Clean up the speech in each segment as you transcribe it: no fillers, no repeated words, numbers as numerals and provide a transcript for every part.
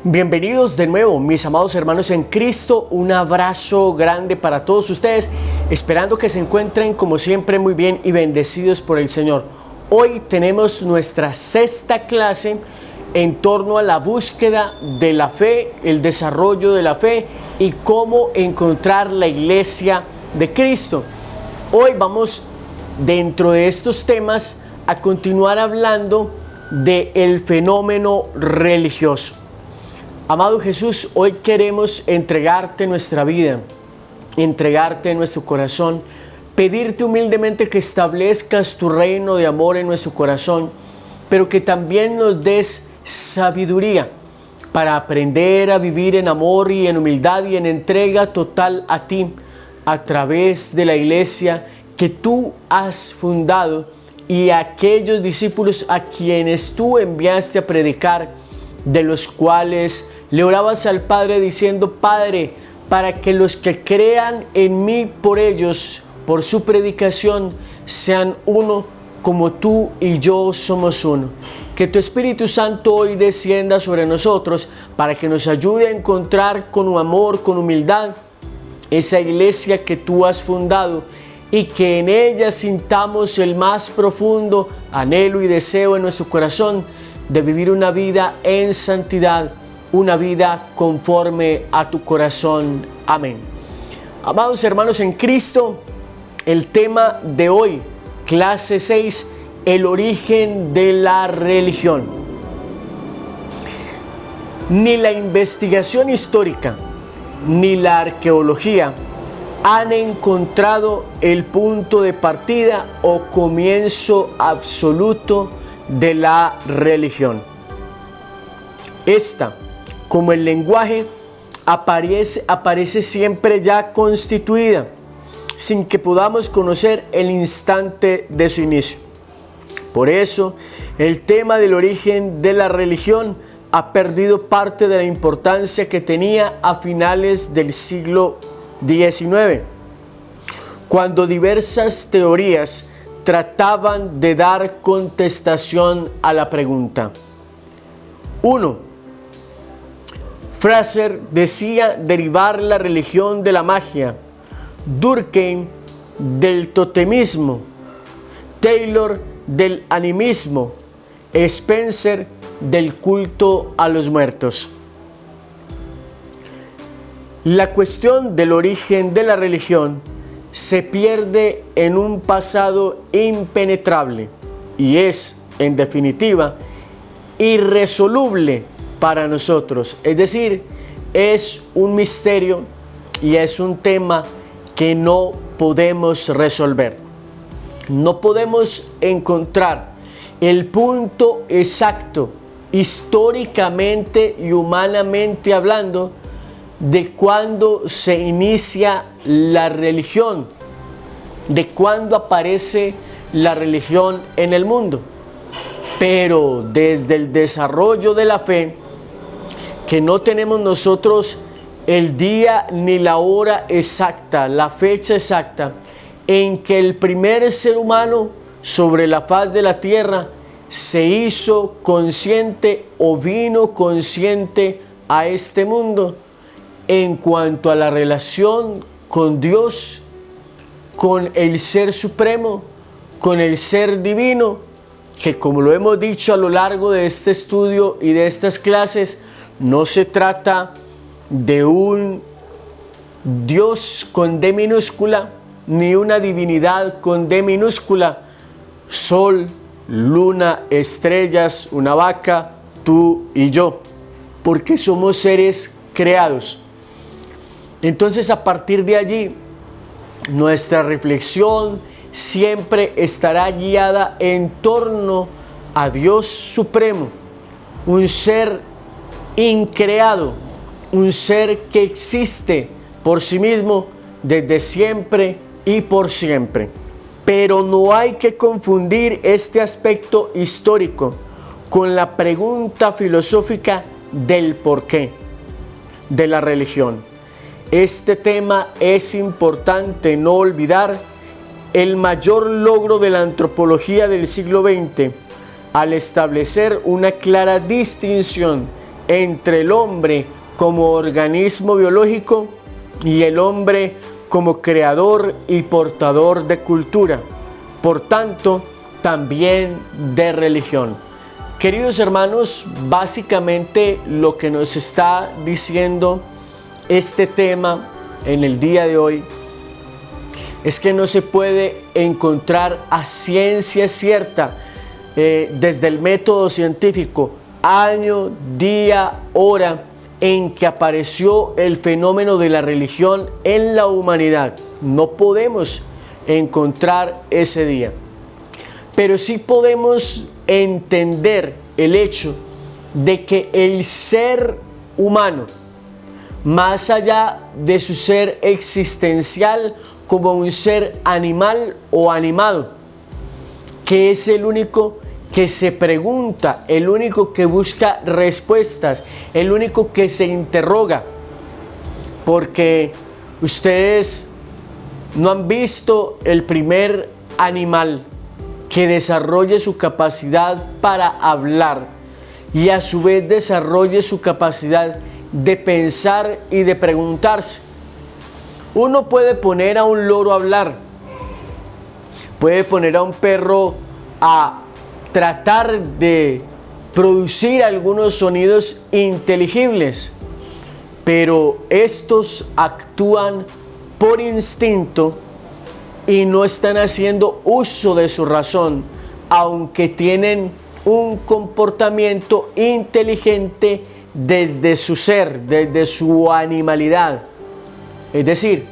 Bienvenidos de nuevo, mis amados hermanos en Cristo. Un abrazo grande para todos ustedes, esperando que se encuentren como siempre muy bien y bendecidos por el Señor. Hoy tenemos nuestra sexta clase en torno a la búsqueda de la fe, el desarrollo de la fe y cómo encontrar la iglesia de Cristo. Hoy vamos, dentro de estos temas, a continuar hablando del fenómeno religioso. Amado Jesús, hoy queremos entregarte nuestra vida, entregarte nuestro corazón, pedirte humildemente que establezcas tu reino de amor en nuestro corazón, pero que también nos des sabiduría para aprender a vivir en amor y en humildad y en entrega total a ti, a través de la iglesia que tú has fundado y a aquellos discípulos a quienes tú enviaste a predicar, de los cuales le orabas al Padre diciendo: Padre, para que los que crean en mí por ellos, por su predicación, sean uno como tú y yo somos uno. Que tu Espíritu Santo hoy descienda sobre nosotros para que nos ayude a encontrar con amor, con humildad, esa iglesia que tú has fundado y que en ella sintamos el más profundo anhelo y deseo en nuestro corazón de vivir una vida en santidad, una vida conforme a tu corazón. Amén. Amados hermanos en Cristo, el tema de hoy, clase 6, el origen de la religión. Ni la investigación histórica ni la arqueología han encontrado el punto de partida o comienzo absoluto de la religión. Esta, como el lenguaje, aparece siempre ya constituida, sin que podamos conocer el instante de su inicio. Por eso, el tema del origen de la religión ha perdido parte de la importancia que tenía a finales del siglo XIX, cuando diversas teorías trataban de dar contestación a la pregunta. 1. Fraser decía derivar la religión de la magia, Durkheim del totemismo, Taylor del animismo, Spencer del culto a los muertos. La cuestión del origen de la religión se pierde en un pasado impenetrable y es, en definitiva, irresoluble para nosotros. Es decir, es un misterio y es un tema que no podemos resolver. No podemos encontrar el punto exacto, históricamente y humanamente hablando, de cuándo se inicia la religión, de cuándo aparece la religión en el mundo. Pero desde el desarrollo de la fe, que no tenemos nosotros el día ni la hora exacta, la fecha exacta, en que el primer ser humano sobre la faz de la tierra se hizo consciente o vino consciente a este mundo, en cuanto a la relación con Dios, con el Ser Supremo, con el Ser Divino, que, como lo hemos dicho a lo largo de este estudio y de estas clases, no se trata de un Dios con D minúscula, ni una divinidad con D minúscula, sol, luna, estrellas, una vaca, tú y yo, porque somos seres creados. Entonces, a partir de allí, nuestra reflexión siempre estará guiada en torno a Dios Supremo, un ser increado, un ser que existe por sí mismo desde siempre y por siempre. Pero no hay que confundir este aspecto histórico con la pregunta filosófica del porqué de la religión. Este tema es importante no olvidar. El mayor logro de la antropología del siglo XX, al establecer una clara distinción entre el hombre como organismo biológico y el hombre como creador y portador de cultura, por tanto, también de religión. Queridos hermanos, básicamente lo que nos está diciendo este tema en el día de hoy es que no se puede encontrar a ciencia cierta desde el método científico año, día, hora en que apareció el fenómeno de la religión en la humanidad. No podemos encontrar ese día, pero sí podemos entender el hecho de que el ser humano, más allá de su ser existencial como un ser animal o animado, que es el único que se pregunta, el único que busca respuestas, el único que se interroga, porque ustedes no han visto el primer animal que desarrolle su capacidad para hablar y a su vez desarrolle su capacidad de pensar y de preguntarse. Uno puede poner a un loro a hablar, puede poner a un perro a tratar de producir algunos sonidos inteligibles, pero estos actúan por instinto y no están haciendo uso de su razón, aunque tienen un comportamiento inteligente desde su ser, desde su animalidad. Es decir,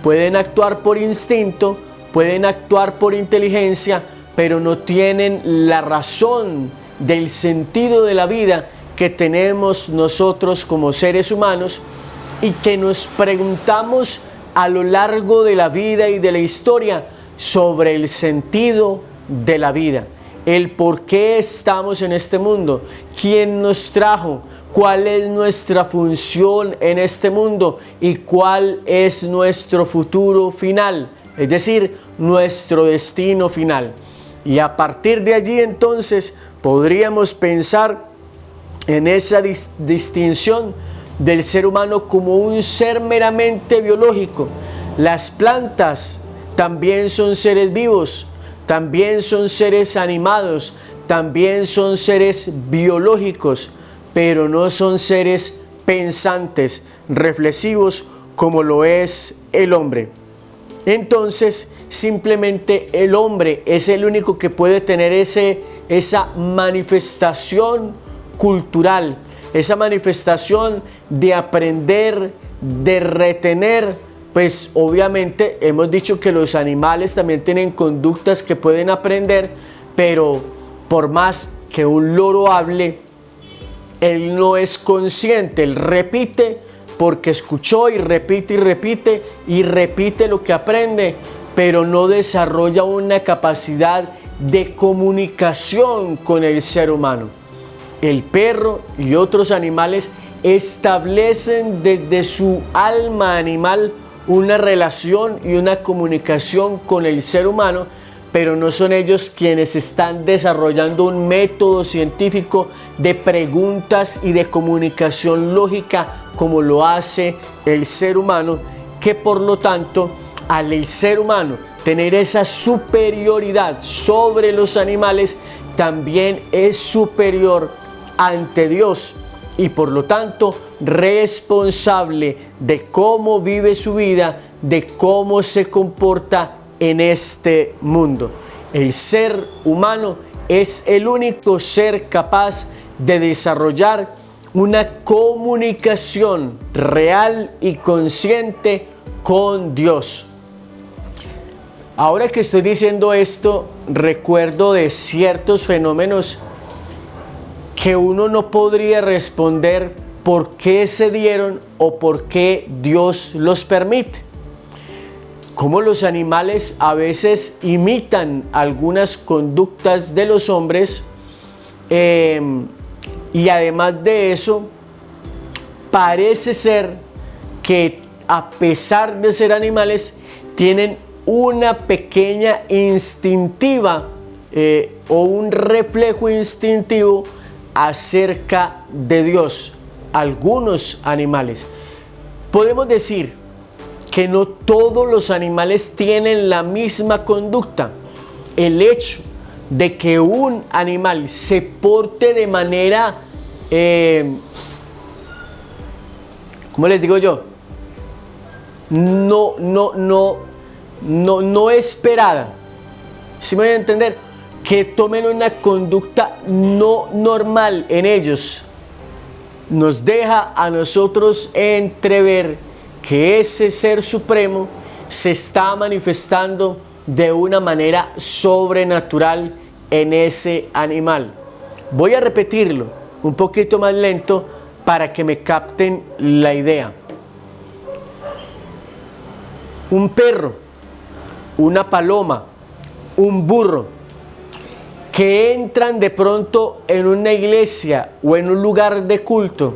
pueden actuar por instinto, pueden actuar por inteligencia, pero no tienen la razón del sentido de la vida que tenemos nosotros como seres humanos y que nos preguntamos a lo largo de la vida y de la historia sobre el sentido de la vida, el por qué estamos en este mundo, quién nos trajo, cuál es nuestra función en este mundo y cuál es nuestro futuro final, es decir, nuestro destino final. Y a partir de allí entonces podríamos pensar en esa distinción del ser humano como un ser meramente biológico. Las plantas también son seres vivos, también son seres animados, también son seres biológicos, pero no son seres pensantes, reflexivos como lo es el hombre. Entonces, simplemente el hombre es el único que puede tener esa manifestación cultural, esa manifestación de aprender, de retener. Pues obviamente hemos dicho que los animales también tienen conductas que pueden aprender, pero por más que un loro hable, él no es consciente, él repite porque escuchó y repite y repite lo que aprende, pero no desarrolla una capacidad de comunicación con el ser humano. El perro y otros animales establecen desde su alma animal una relación y una comunicación con el ser humano, pero no son ellos quienes están desarrollando un método científico de preguntas y de comunicación lógica como lo hace el ser humano, que por lo tanto al el ser humano tener esa superioridad sobre los animales también es superior ante Dios y por lo tanto responsable de cómo vive su vida, de cómo se comporta en este mundo. El ser humano es el único ser capaz de desarrollar una comunicación real y consciente con Dios. Ahora que estoy diciendo esto, recuerdo de ciertos fenómenos que uno no podría responder por qué se dieron o por qué Dios los permite. Como los animales a veces imitan algunas conductas de los hombres y además de eso, parece ser que a pesar de ser animales, tienen una pequeña instintiva o un reflejo instintivo acerca de Dios, algunos animales. Podemos decir que no todos los animales tienen la misma conducta. El hecho de que un animal se porte de manera, ¿cómo les digo yo? No esperada. ¿Sí me voy a entender? Que tomen una conducta no normal en ellos, nos deja a nosotros entrever que ese ser supremo se está manifestando de una manera sobrenatural en ese animal. Voy a repetirlo un poquito más lento para que me capten la idea. Un perro, una paloma, un burro, que entran de pronto en una iglesia o en un lugar de culto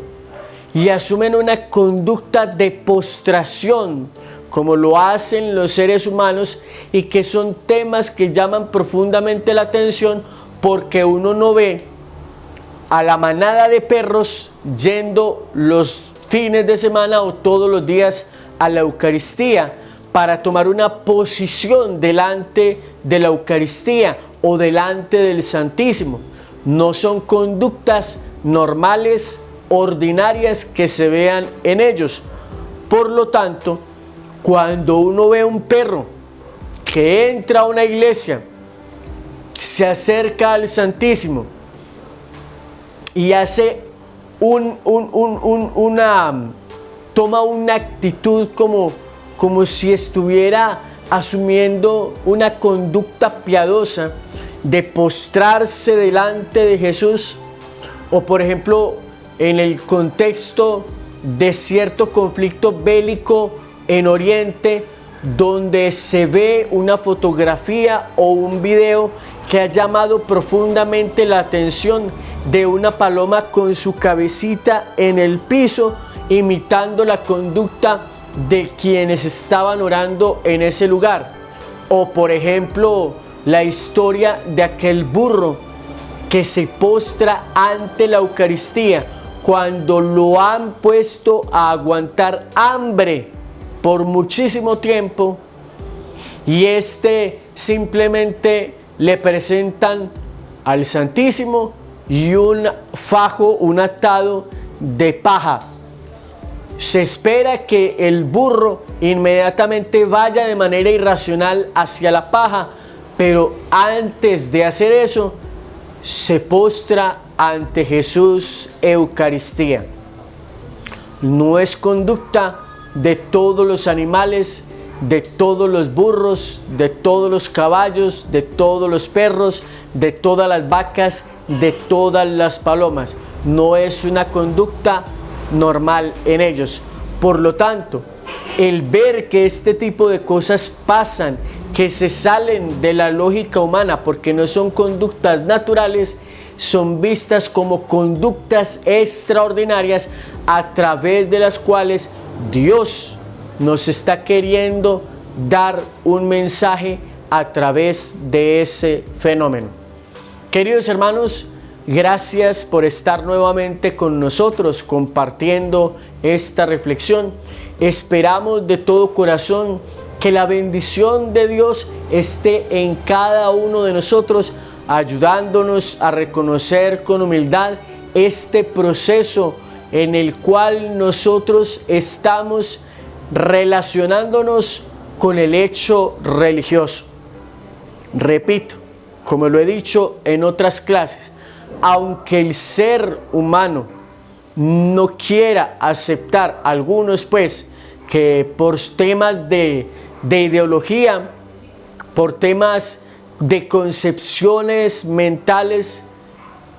y asumen una conducta de postración, como lo hacen los seres humanos, y que son temas que llaman profundamente la atención, porque uno no ve a la manada de perros yendo los fines de semana o todos los días a la Eucaristía para tomar una posición delante de la Eucaristía o delante del Santísimo. No son conductas normales, ordinarias que se vean en ellos. Por lo tanto, cuando uno ve un perro que entra a una iglesia, se acerca al Santísimo y hace toma una actitud como si estuviera asumiendo una conducta piadosa de postrarse delante de Jesús, o por ejemplo en el contexto de cierto conflicto bélico en Oriente, donde se ve una fotografía o un video que ha llamado profundamente la atención de una paloma con su cabecita en el piso, imitando la conducta de quienes estaban orando en ese lugar. O por ejemplo la historia de aquel burro que se postra ante la Eucaristía cuando lo han puesto a aguantar hambre por muchísimo tiempo, y simplemente le presentan al Santísimo y un fajo, un atado de paja. Se espera que el burro inmediatamente vaya de manera irracional hacia la paja, pero antes de hacer eso, se postra ante Jesús Eucaristía. No es conducta de todos los animales, de todos los burros, de todos los caballos, de todos los perros, de todas las vacas, de todas las palomas. No es una conducta normal en ellos. Por lo tanto, el ver que este tipo de cosas pasan, que se salen de la lógica humana porque no son conductas naturales, son vistas como conductas extraordinarias a través de las cuales Dios nos está queriendo dar un mensaje a través de ese fenómeno. Queridos hermanos, gracias por estar nuevamente con nosotros compartiendo esta reflexión. Esperamos de todo corazón que la bendición de Dios esté en cada uno de nosotros, ayudándonos a reconocer con humildad este proceso en el cual nosotros estamos relacionándonos con el hecho religioso. Repito, como lo he dicho en otras clases, aunque el ser humano no quiera aceptar, algunos pues, que por temas de ideología, por temas de concepciones mentales,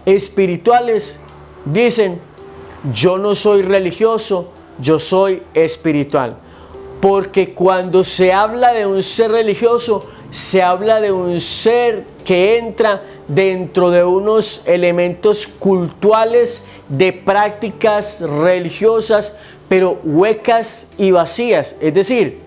espirituales, dicen: yo no soy religioso, yo soy espiritual. Porque cuando se habla de un ser religioso, se habla de un ser que entra dentro de unos elementos cultuales, de prácticas religiosas, pero huecas y vacías. Es decir,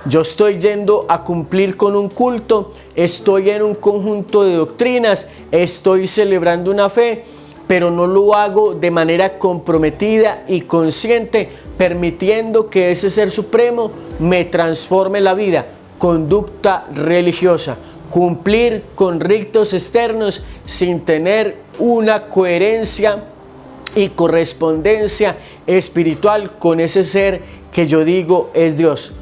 yo estoy yendo a cumplir con un culto, estoy en un conjunto de doctrinas, estoy celebrando una fe, pero no lo hago de manera comprometida y consciente, permitiendo que ese ser supremo me transforme la vida. Conducta religiosa: cumplir con ritos externos sin tener una coherencia y correspondencia espiritual con ese ser que yo digo es Dios.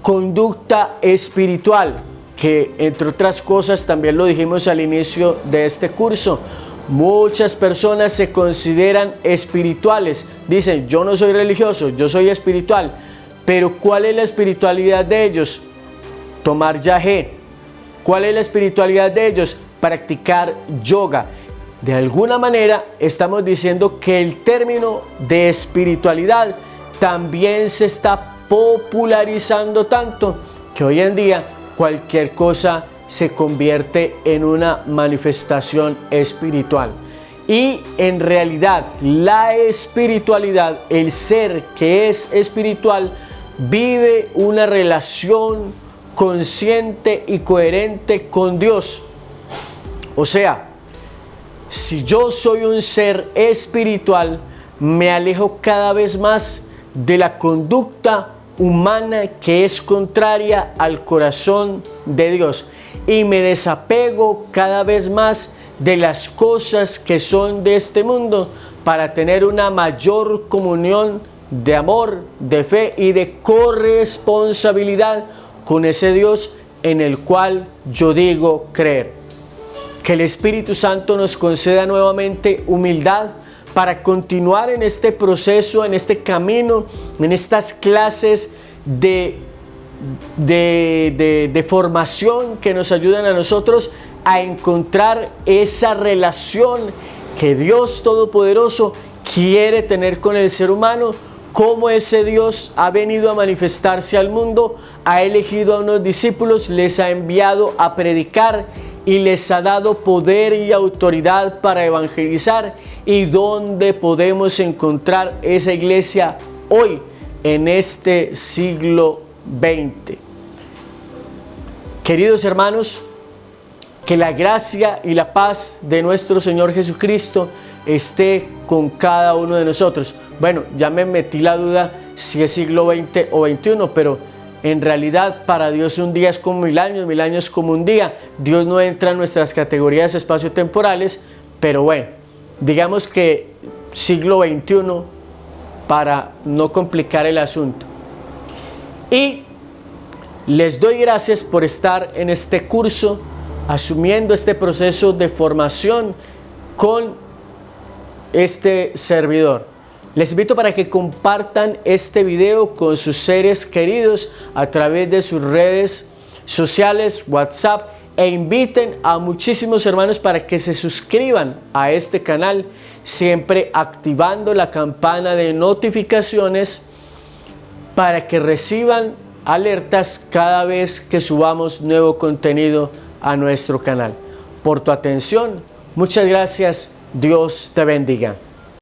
Conducta espiritual, que entre otras cosas también lo dijimos al inicio de este curso. Muchas personas se consideran espirituales, dicen: yo no soy religioso, yo soy espiritual. Pero ¿cuál es la espiritualidad de ellos? Tomar yagé. ¿Cuál es la espiritualidad de ellos? Practicar yoga. De alguna manera estamos diciendo que el término de espiritualidad también se está popularizando tanto que hoy en día cualquier cosa se convierte en una manifestación espiritual. Y en realidad la espiritualidad, el ser que es espiritual, vive una relación consciente y coherente con Dios. O sea, si yo soy un ser espiritual, me alejo cada vez más de la conducta humana que es contraria al corazón de Dios y me desapego cada vez más de las cosas que son de este mundo para tener una mayor comunión de amor, de fe y de corresponsabilidad con ese Dios en el cual yo digo creer. Que el Espíritu Santo nos conceda nuevamente humildad para continuar en este proceso, en este camino, en estas clases de formación que nos ayudan a nosotros a encontrar esa relación que Dios Todopoderoso quiere tener con el ser humano, cómo ese Dios ha venido a manifestarse al mundo, ha elegido a unos discípulos, les ha enviado a predicar y les ha dado poder y autoridad para evangelizar, y dónde podemos encontrar esa iglesia hoy en este siglo XX. Queridos hermanos, que la gracia y la paz de nuestro Señor Jesucristo esté con cada uno de nosotros. Bueno, ya me metí la duda si es siglo XX o XXI, pero en realidad para Dios un día es como 1000 años como un día. Dios no entra en nuestras categorías espaciotemporales, pero bueno, digamos que siglo XXI para no complicar el asunto. Y les doy gracias por estar en este curso, asumiendo este proceso de formación con este servidor. Les invito para que compartan este video con sus seres queridos a través de sus redes sociales, WhatsApp, e inviten a muchísimos hermanos para que se suscriban a este canal, siempre activando la campana de notificaciones para que reciban alertas cada vez que subamos nuevo contenido a nuestro canal. Por tu atención, muchas gracias. Dios te bendiga.